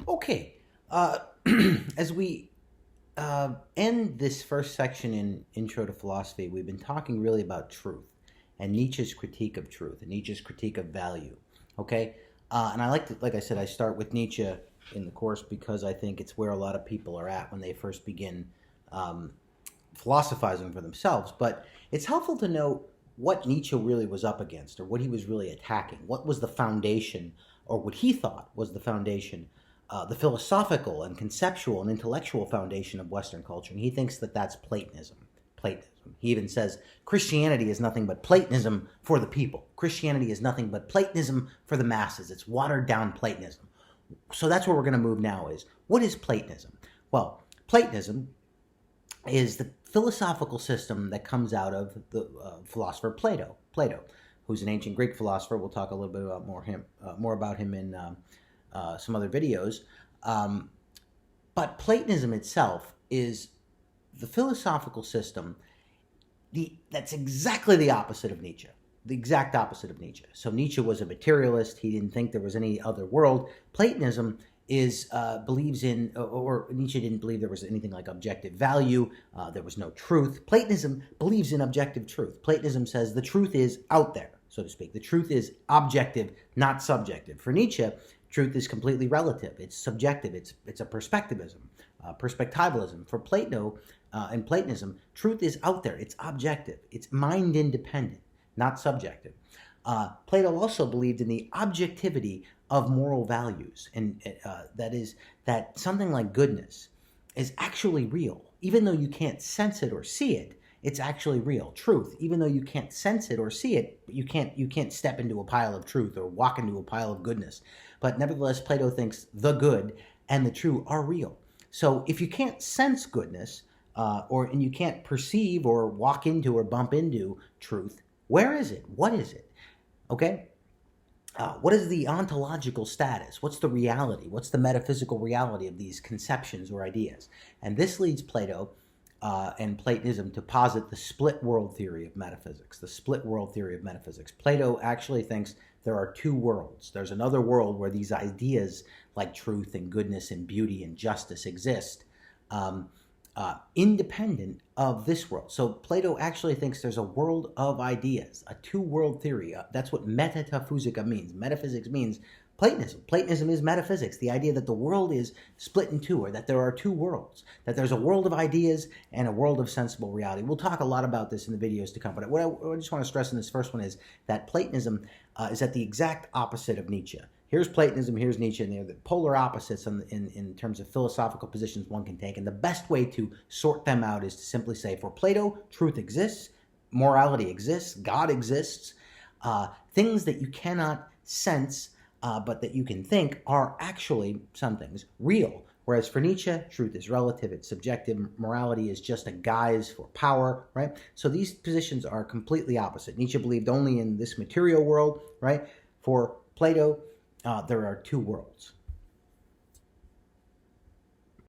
Okay, as we end this first section in Intro to Philosophy, we've been talking really about truth and Nietzsche's critique of truth and Nietzsche's critique of value. Okay, and I like I said, I start with Nietzsche in the course because I think it's where a lot of people are at when they first begin philosophizing for themselves. But it's helpful to know what Nietzsche really was up against, or what he was really attacking. What was the foundation, or what he thought was the foundation, the philosophical and conceptual and intellectual foundation of Western culture. And he thinks that that's Platonism. Platonism. He even says Christianity is nothing but Platonism for the people. Christianity is nothing but Platonism for the masses. It's watered down Platonism. So that's where we're going to move now is, what is Platonism? Well, Platonism is the philosophical system that comes out of the philosopher Plato, who's an ancient Greek philosopher. We'll talk a little bit about more about him in some other videos. But Platonism itself is the philosophical system that's exactly the opposite of Nietzsche. The exact opposite of Nietzsche. So Nietzsche was a materialist. He didn't think there was any other world. Platonism believes in, or Nietzsche didn't believe there was anything like objective value. There was no truth. Platonism believes in objective truth. Platonism says the truth is out there, so to speak. The truth is objective, not subjective. For Nietzsche, truth is completely relative. It's subjective. It's a perspectivism, perspectivalism. For Plato and Platonism, truth is out there. It's objective. It's mind independent, not subjective. Plato also believed in the objectivity of moral values, and that is that something like goodness is actually real. Even though you can't sense it or see it, it's actually real. Truth, even though you can't sense it or see it, you can't step into a pile of truth or walk into a pile of goodness. But nevertheless, Plato thinks the good and the true are real. So if you can't sense goodness, and you can't perceive or walk into or bump into truth, where is it? What is it? Okay? What is the ontological status? What's the reality? What's the metaphysical reality of these conceptions or ideas? And this leads Plato and Platonism to posit the split world theory of metaphysics. The split world theory of metaphysics. Plato actually thinks there are two worlds. There's another world where these ideas like truth and goodness and beauty and justice exist, independent of this world. So Plato actually thinks there's a world of ideas, a two-world theory. That's what metaphysics means. Metaphysics means Platonism. Platonism is metaphysics, the idea that the world is split in two, or that there are two worlds, that there's a world of ideas and a world of sensible reality. We'll talk a lot about this in the videos to come, but what I just want to stress in this first one is that Platonism is at the exact opposite of Nietzsche. Here's Platonism, here's Nietzsche, and they're the polar opposites in terms of philosophical positions one can take. And the best way to sort them out is to simply say, for Plato, truth exists, morality exists, God exists. Things that you cannot sense, but that you can think, are actually some things real. Whereas for Nietzsche, truth is relative, it's subjective, morality is just a guise for power, right? So these positions are completely opposite. Nietzsche believed only in this material world, right? For Plato, there are two worlds.